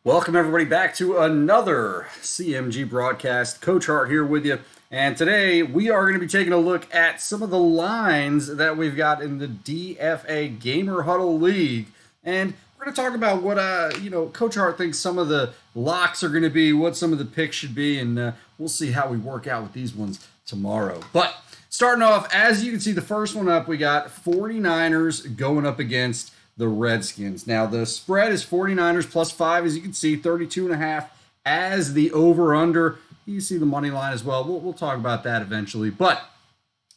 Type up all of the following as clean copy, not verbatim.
Welcome everybody back to another CMG broadcast. Coach Hart here with you. And today we are going to be taking a look at some of the lines that we've got in the DFA Gamer Huddle League. And we're going to talk about what, Coach Hart thinks some of the locks are going to be, what some of the picks should be, and we'll see how we work out with these ones tomorrow. But starting off, as you can see, the first one up, we got 49ers going up against the Redskins. Now, the spread is 49ers plus 5, as you can see, 32.5 as the over-under. You see the money line as well. We'll talk about that eventually. But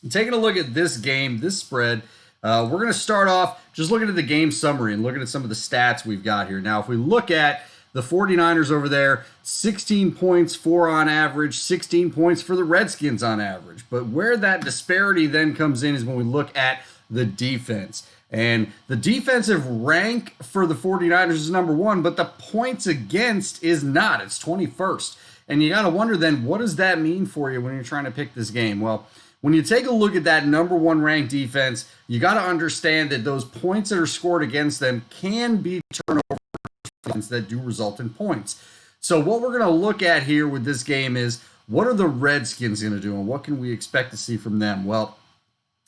taking a look at this game, this spread, we're going to start off just looking at the game summary and looking at some of the stats we've got here. Now, if we look at the 49ers over there, 16 points for on average, 16 points for the Redskins on average. But where that disparity then comes in is when we look at the defense. And the defensive rank for the 49ers is number 1, but the points against is not. It's 21st. And you got to wonder then, what does that mean for you when you're trying to pick this game? Well, when you take a look at that number 1 ranked defense, you got to understand that those points that are scored against them can be turnovers that do result in points. So what we're going to look at here with this game is, what are the Redskins going to do, and what can we expect to see from them? Well,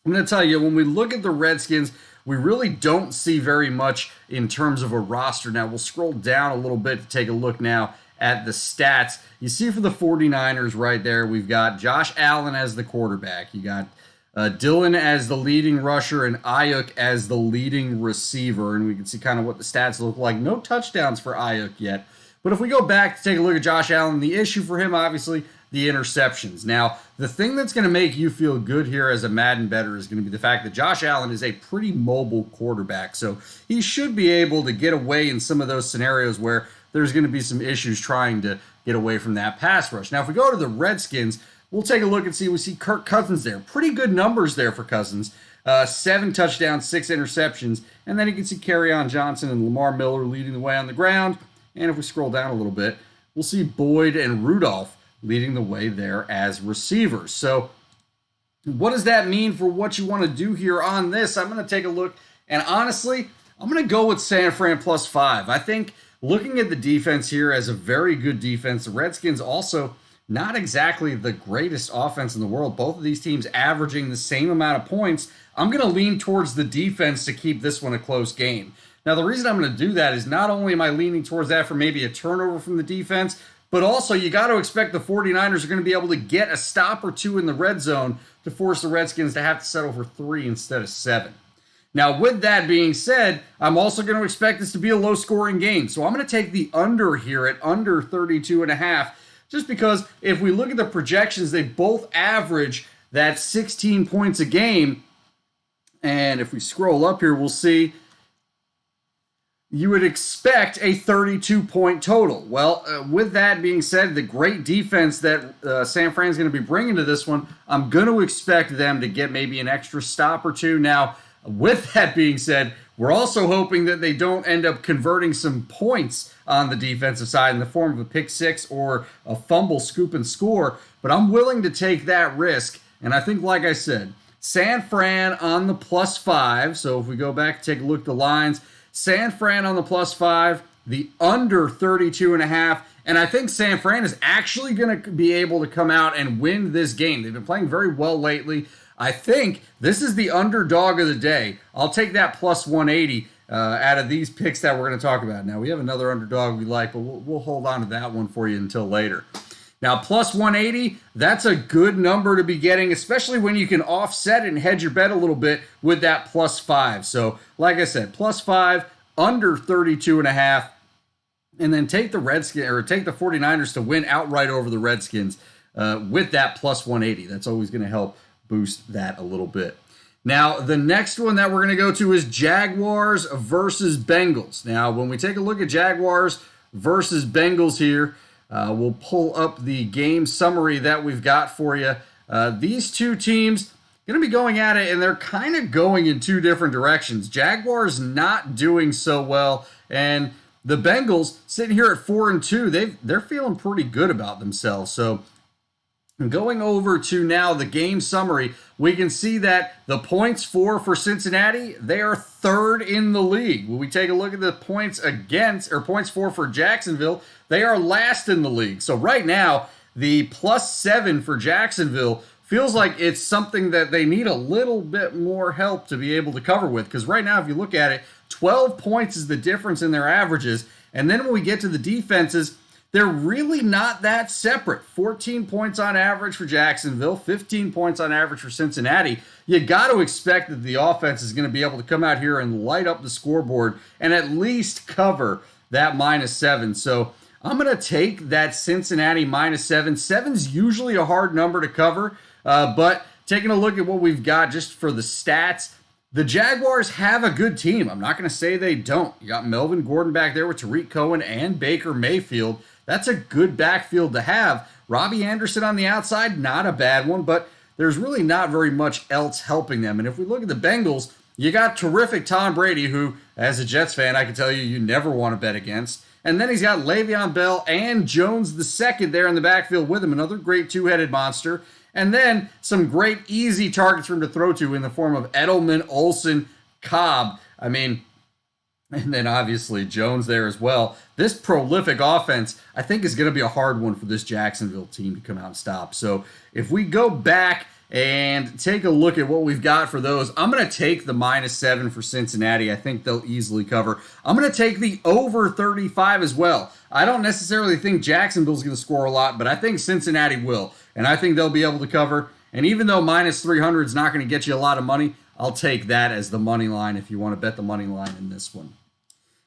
I'm going to tell you, when we look at the Redskins, we really don't see very much in terms of a roster. Now, we'll scroll down a little bit to take a look now at the stats. You see for the 49ers right there, we've got Josh Allen as the quarterback. You got Dillon as the leading rusher and Ayuk as the leading receiver. And we can see kind of what the stats look like. No touchdowns for Ayuk yet. But if we go back to take a look at Josh Allen, the issue for him, obviously, the interceptions. Now, the thing that's going to make you feel good here as a Madden bettor is going to be the fact that Josh Allen is a pretty mobile quarterback. So he should be able to get away in some of those scenarios where there's going to be some issues trying to get away from that pass rush. Now, if we go to the Redskins, we'll take a look and see. We see Kirk Cousins there. Pretty good numbers there for Cousins. 7 touchdowns, 6 interceptions. And then you can see Kerryon Johnson and Lamar Miller leading the way on the ground. And if we scroll down a little bit, we'll see Boyd and Rudolph leading the way there as receivers. So what does that mean for what you want to do here on this? I'm going to take a look, and honestly, I'm going to go with San Fran plus 5. I think looking at the defense here as a very good defense, the Redskins also not exactly the greatest offense in the world. Both of these teams averaging the same amount of points. I'm going to lean towards the defense to keep this one a close game. Now, the reason I'm going to do that is not only am I leaning towards that for maybe a turnover from the defense, but also, you got to expect the 49ers are going to be able to get a stop or two in the red zone to force the Redskins to have to settle for 3 instead of 7. Now, with that being said, I'm also going to expect this to be a low-scoring game. So I'm going to take the under here at under 32.5, just because if we look at the projections, they both average that 16 points a game. And if we scroll up here, we'll see you would expect a 32-point total. Well, with that being said, the great defense that San Fran is going to be bringing to this one, I'm going to expect them to get maybe an extra stop or two. Now, with that being said, we're also hoping that they don't end up converting some points on the defensive side in the form of a pick 6 or a fumble, scoop, and score. But I'm willing to take that risk. And I think, like I said, San Fran on the plus 5. So if we go back and take a look at the lines, San Fran on the plus 5, the under 32.5, and I think San Fran is actually going to be able to come out and win this game. They've been playing very well lately. I think this is the underdog of the day. I'll take that plus 180 out of these picks that we're going to talk about. Now, we have another underdog we like, but we'll hold on to that one for you until later. Now, plus 180, that's a good number to be getting, especially when you can offset and hedge your bet a little bit with that plus 5. So, like I said, plus 5, under 32.5, and then take the Redskins or take the 49ers to win outright over the Redskins with that plus 180. That's always going to help boost that a little bit. Now, the next one that we're going to go to is Jaguars versus Bengals. Now, when we take a look at Jaguars versus Bengals here, we'll pull up the game summary that we've got for you. These two teams going to be going at it, and they're kind of going in two different directions. Jaguars not doing so well, and the Bengals sitting here at 4-2. They're feeling pretty good about themselves. So Going over to now the game summary, we can see that the points for Cincinnati, they are third in the league. When we take a look at the points against, or points for Jacksonville, they are last in the league. So right now, the +7 for Jacksonville feels like it's something that they need a little bit more help to be able to cover with. Because right now, if you look at it, 12 points is the difference in their averages. And then when we get to the defenses, they're really not that separate. 14 points on average for Jacksonville, 15 points on average for Cincinnati. You got to expect that the offense is going to be able to come out here and light up the scoreboard and at least cover that -7. So I'm going to take that Cincinnati -7. 7's usually a hard number to cover, but taking a look at what we've got just for the stats, the Jaguars have a good team. I'm not going to say they don't. You got Melvin Gordon back there with Tariq Cohen and Baker Mayfield. That's a good backfield to have. Robbie Anderson on the outside, not a bad one, but there's really not very much else helping them. And if we look at the Bengals, you got terrific Tom Brady, who, as a Jets fan, I can tell you never want to bet against. And then he's got Le'Veon Bell and Jones the second there in the backfield with him, another great two-headed monster. And then some great easy targets for him to throw to in the form of Edelman, Olsen, Cobb. I mean, and then obviously Jones there as well. This prolific offense, I think, is going to be a hard one for this Jacksonville team to come out and stop. So if we go back and take a look at what we've got for those, I'm going to take the -7 for Cincinnati. I think they'll easily cover. I'm going to take the over 35 as well. I don't necessarily think Jacksonville's going to score a lot, but I think Cincinnati will. And I think they'll be able to cover. And even though -300 is not going to get you a lot of money, I'll take that as the money line if you want to bet the money line in this one.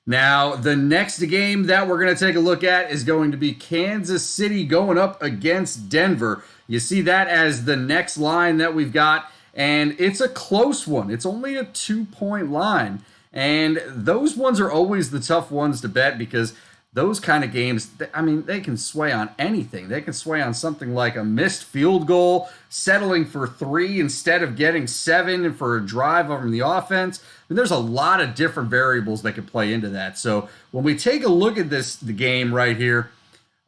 Now, the next game that we're going to take a look at is going to be Kansas City going up against Denver. You see that as the next line that we've got, and it's a close one. It's only a 2-point line, and those ones are always the tough ones to bet because those kind of games, I mean, they can sway on anything. They can sway on something like a missed field goal, settling for 3 instead of getting 7 for a drive from the offense. I mean, there's a lot of different variables that could play into that. So when we take a look at the game right here,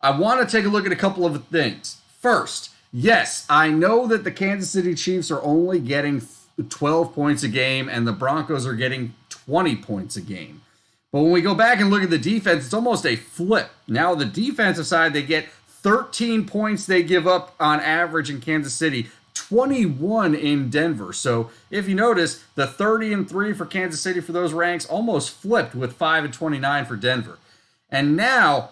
I want to take a look at a couple of things. First, yes, I know that the Kansas City Chiefs are only getting 12 points a game and the Broncos are getting 20 points a game. But when we go back and look at the defense, it's almost a flip. Now the defensive side, they get 13 points they give up on average in Kansas City, 21 in Denver. So if you notice, the 30-3 for Kansas City for those ranks almost flipped with 5-29 for Denver. And now,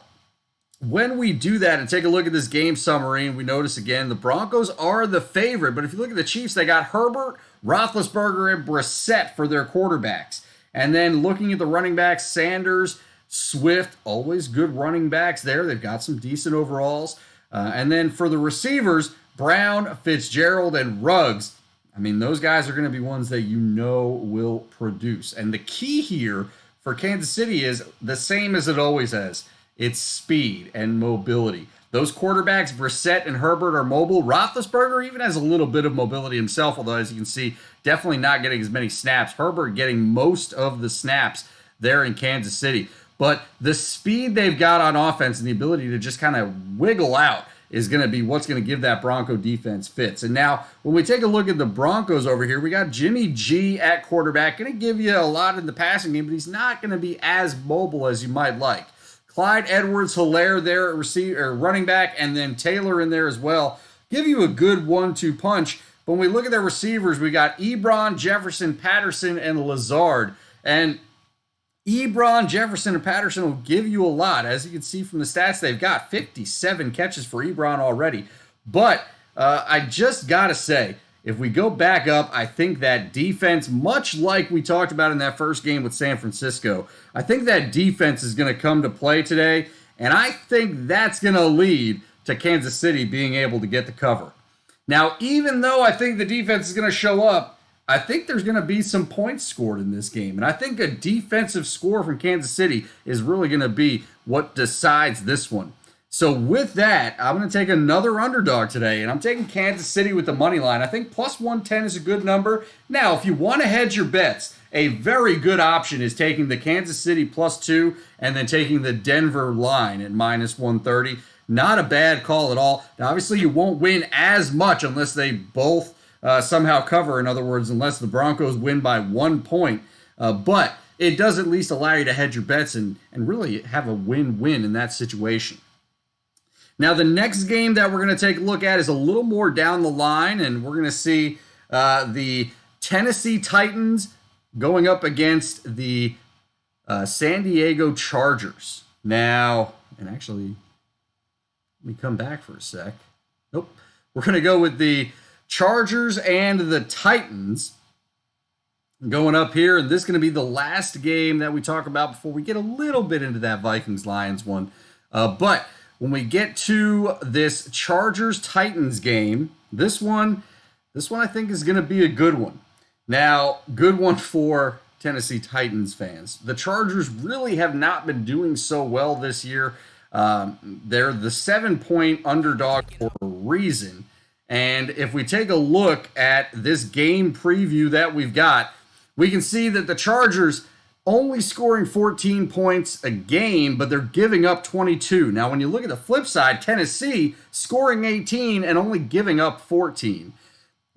when we do that and take a look at this game summary, and we notice again, the Broncos are the favorite. But if you look at the Chiefs, they got Herbert, Roethlisberger, and Brissett for their quarterbacks. And then looking at the running backs, Sanders, Swift, always good running backs there. They've got some decent overalls. And then for the receivers, Brown, Fitzgerald, and Ruggs. I mean, those guys are going to be ones that you know will produce. And the key here for Kansas City is the same as it always has. It's speed and mobility. Those quarterbacks, Brissett and Herbert, are mobile. Roethlisberger even has a little bit of mobility himself, although, as you can see, definitely not getting as many snaps. Herbert getting most of the snaps there in Kansas City. But the speed they've got on offense and the ability to just kind of wiggle out is going to be what's going to give that Bronco defense fits. And now, when we take a look at the Broncos over here, we got Jimmy G at quarterback. Going to give you a lot in the passing game, but he's not going to be as mobile as you might like. Clyde Edwards-Helaire there at running back, and then Taylor in there as well. Give you a good 1-2 punch. But when we look at their receivers, we got Ebron, Jefferson, Patterson, and Lazard. And Ebron, Jefferson, and Patterson will give you a lot. As you can see from the stats, they've got 57 catches for Ebron already. But I just got to say, if we go back up, I think that defense, much like we talked about in that first game with San Francisco, I think that defense is going to come to play today, and I think that's going to lead to Kansas City being able to get the cover. Now, even though I think the defense is going to show up, I think there's going to be some points scored in this game, and I think a defensive score from Kansas City is really going to be what decides this one. So with that, I'm going to take another underdog today, and I'm taking Kansas City with the money line. I think plus 110 is a good number. Now, if you want to hedge your bets, a very good option is taking the Kansas City plus 2 and then taking the Denver line at minus 130. not a bad call at all. Now, obviously, you won't win as much unless they both somehow cover. In other words, unless the Broncos win by 1 point. But it does at least allow you to hedge your bets and really have a win-win in that situation. Now, the next game that we're going to take a look at is a little more down the line, and we're going to see the Tennessee Titans going up against the San Diego Chargers. Now, and actually, let me come back for a sec. Nope. We're going to go with the Chargers and the Titans going up here. And this is going to be the last game that we talk about before we get a little bit into that Vikings-Lions one. But when we get to this Chargers-Titans game, this one I think is going to be a good one. Now, good one for Tennessee Titans fans. The Chargers really have not been doing so well this year. They're the 7-point underdog for a reason. And if we take a look at this game preview that we've got, we can see that the Chargers only scoring 14 points a game, but they're giving up 22. Now, when you look at the flip side, Tennessee scoring 18 and only giving up 14.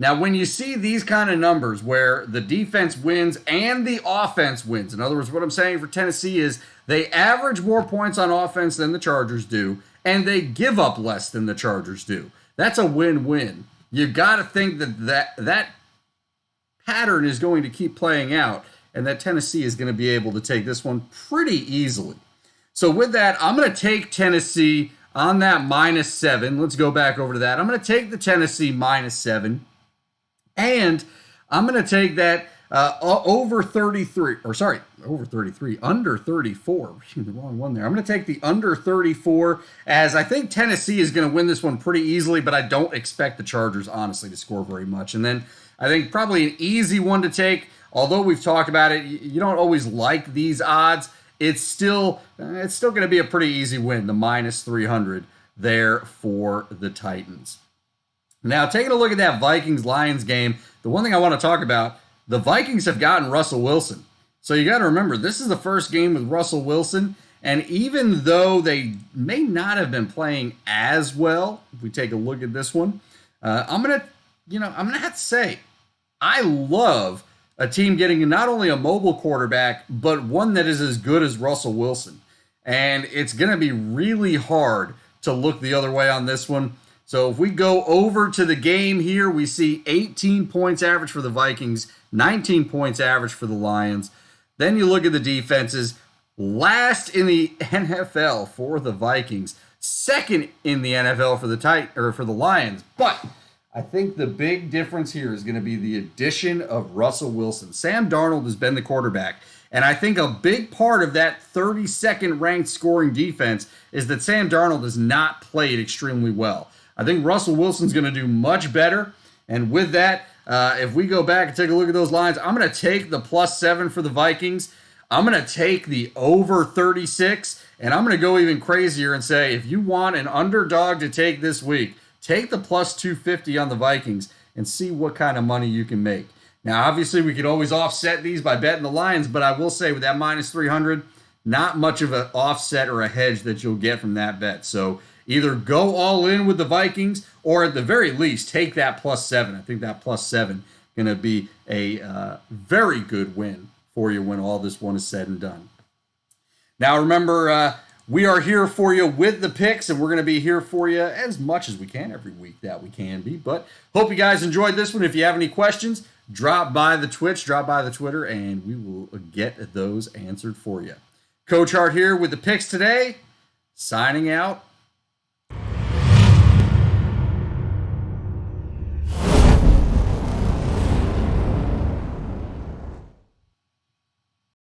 Now, when you see these kind of numbers where the defense wins and the offense wins, in other words, what I'm saying for Tennessee is they average more points on offense than the Chargers do, and they give up less than the Chargers do. That's a win-win. You've got to think that pattern is going to keep playing out, and that Tennessee is going to be able to take this one pretty easily. So with that, I'm going to take Tennessee on that -7. Let's go back over to that. I'm going to take the Tennessee -7. And I'm going to take that over 33, or sorry, over 33, under 34. The wrong one there. I'm going to take the under 34 as I think Tennessee is going to win this one pretty easily, but I don't expect the Chargers, honestly, to score very much. And then I think probably an easy one to take, although we've talked about it, you don't always like these odds. It's still going to be a pretty easy win, the -300 there for the Titans. Now, taking a look at that Vikings-Lions game, the one thing I want to talk about, the Vikings have gotten Russell Wilson. So you got to remember, this is the first game with Russell Wilson, and even though they may not have been playing as well, if we take a look at this one, I'm gonna have to say, I love a team getting not only a mobile quarterback, but one that is as good as Russell Wilson. And it's going to be really hard to look the other way on this one. So if we go over to the game here, we see 18 points average for the Vikings, 19 points average for the Lions. Then you look at the defenses, last in the NFL for the Vikings, second in the NFL for the Lions. But I think the big difference here is going to be the addition of Russell Wilson. Sam Darnold has been the quarterback. And I think a big part of that 32nd ranked scoring defense is that Sam Darnold has not played extremely well. I think Russell Wilson's going to do much better. And with that, if we go back and take a look at those lines, I'm going to take the +7 for the Vikings. I'm going to take the over 36. And I'm going to go even crazier and say, if you want an underdog to take this week, take the +250 on the Vikings and see what kind of money you can make. Now, obviously, we could always offset these by betting the Lions, but I will say with that -300, not much of an offset or a hedge that you'll get from that bet. So either go all in with the Vikings or at the very least take that +7. I think that +7 going to be a very good win for you when all this one is said and done. Now, remember, we are here for you with the picks, and we're going to be here for you as much as we can every week that we can be. But hope you guys enjoyed this one. If you have any questions, drop by the Twitch, drop by the Twitter, and we will get those answered for you. Coach Hart here with the picks today, signing out.